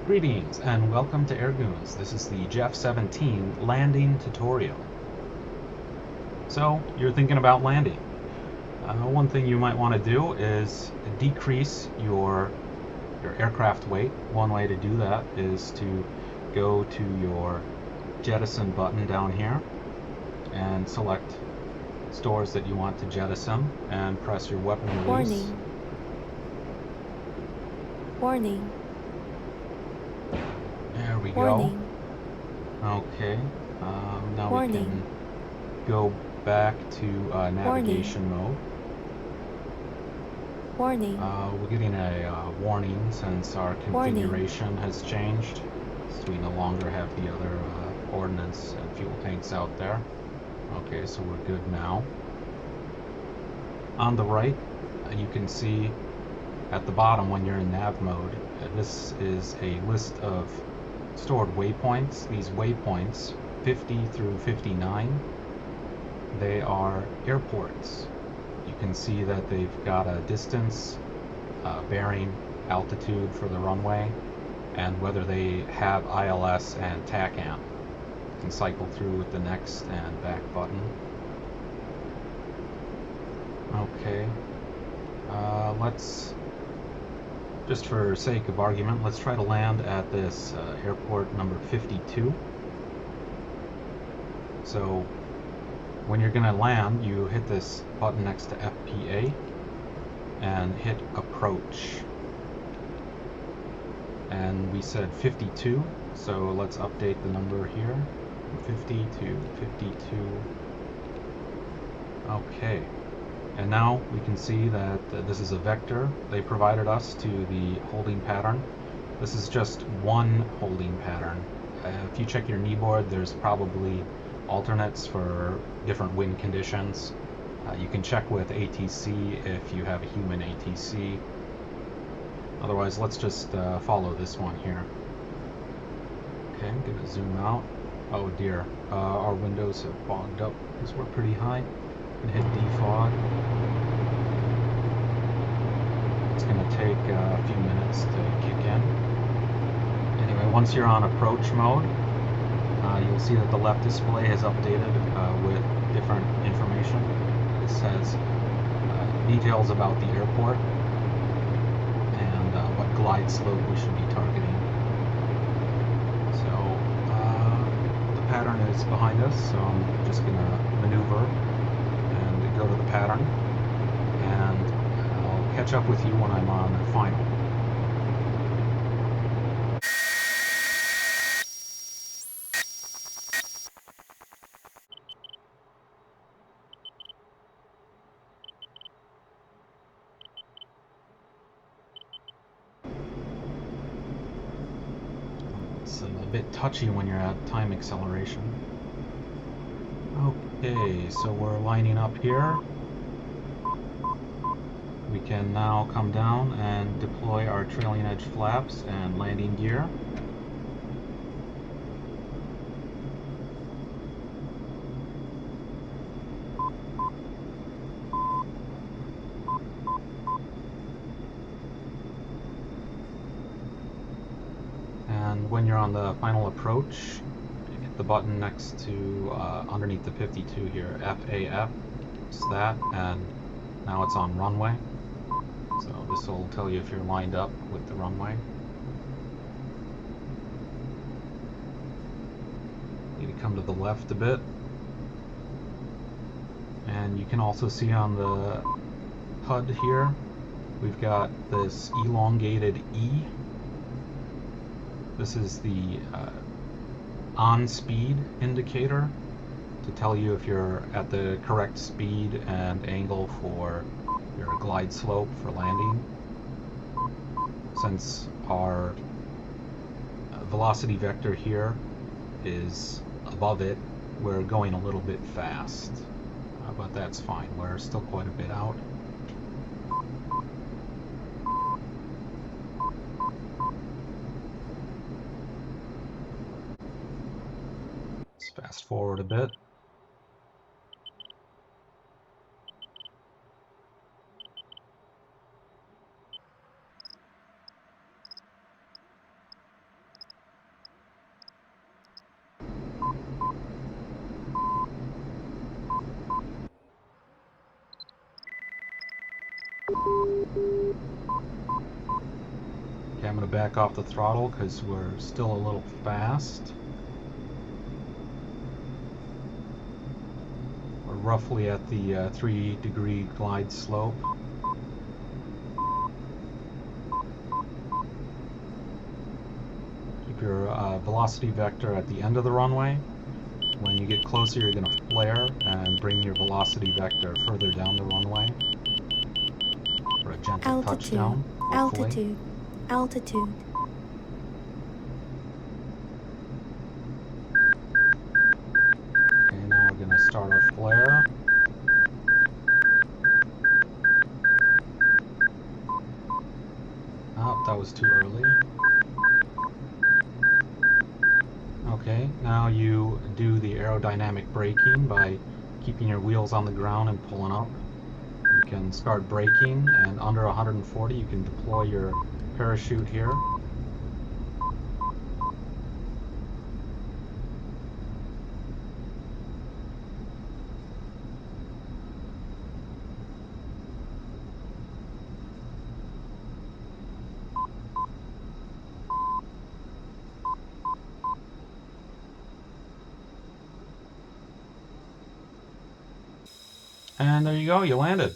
Greetings and welcome to Airgoons. This is the Jeff-17 landing tutorial. So, you're thinking about landing. One thing you might want to do is decrease your aircraft weight. One way to do that is to go to your jettison button down here and select stores that you want to jettison and press your weapon release. Warning. There we Warning. go. Okay. Now Warning. we can go back to navigation mode. Warning. We're getting a warning since our configuration has changed. So we no longer have the other ordnance and fuel tanks out there. Okay, so we're good now. On the right, you can see at the bottom when you're in nav mode, this is a list of stored waypoints. These waypoints, 50 through 59, they are airports. You can see that they've got a distance, bearing, altitude for the runway, and whether they have ILS and TACAN. You can cycle through with the next and back button. Okay, let's, just for sake of argument, let's try to land at this airport number 52. So when you're going to land, you hit this button next to FPA and hit approach. And we said 52, so let's update the number here. 50 to 52. Okay. And now we can see that this is a vector they provided us to the holding pattern. This is just one holding pattern. If you check your kneeboard, there's probably alternates for different wind conditions. You can check with ATC if you have a human ATC. Otherwise, let's just follow this one here. Okay, I'm going to zoom out. Oh dear, our windows have fogged up because we're pretty high. And hit defog. It's going to take a few minutes to kick in. Anyway, once you're on approach mode, you'll see that the left display has updated with different information. This has details about the airport and what glide slope we should be targeting. So the pattern is behind us, so I'm just going to maneuver go to the pattern, and I'll catch up with you when I'm on final. It's a bit touchy when you're at time acceleration. Okay, so we're lining up here. We can now come down and deploy our trailing edge flaps and landing gear. And when you're on the final approach, hit the button next to underneath the 52 here, FAF. It's that, and now it's on runway. So this will tell you if you're lined up with the runway. Need to come to the left a bit. And you can also see on the HUD here, we've got this elongated E. This is the on-speed indicator to tell you if you're at the correct speed and angle for your glide slope for landing. Since our velocity vector here is above it, we're going a little bit fast, but that's fine. We're still quite a bit out. Let's fast forward a bit. Okay, I'm going to back off the throttle because we're still a little fast. We're roughly at the 3-degree glide slope. Keep your velocity vector at the end of the runway. When you get closer, you're going to flare and bring your velocity vector further down the runway for a gentle touchdown, hopefully. Altitude. Okay, now we're going to start our flare. Oh, that was too early. Okay, now you do the aerodynamic braking by keeping your wheels on the ground and pulling up. You can start braking, and under 140 you can deploy your parachute here. And there you go, you landed.